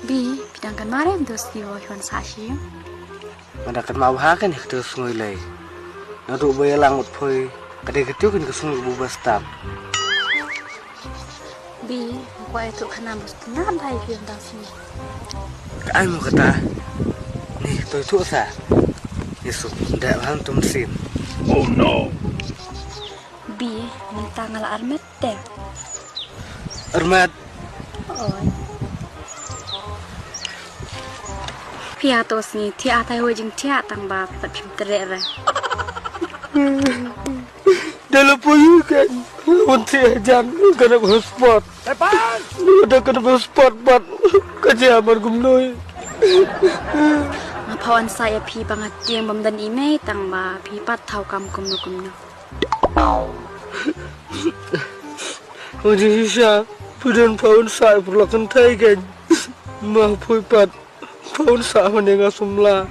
Bi, bidang kan marem dos kiwo hon sashi. Madakan mau hakan ya terus ngulai. Ngaduk bayar langut poi. Kadai ketiu kan kesungguh bubas tam. Bi, ko itu kana mesti nan thai pion dang sini. Ai mau kata. Nih, tôi thuốc sa. Yesu, ndak paham tu mesin. Oh no. Bi, mentang ala armet teh. Armat. Oi. Piatos ni ti atai ho jing tia tang ba pat pim tere. Dalam puyuh kan. Untuk jam kena bersport. Lepas. Udah kena bersport buat kerja aman gumnoi. Ngapawan saya pi banget yang bamdan ime tang ba pi pat tau kam kumno. Ujung Isya, pudan paun saya perlahan thai kan. Mah pui pat paun saya menengah sumla.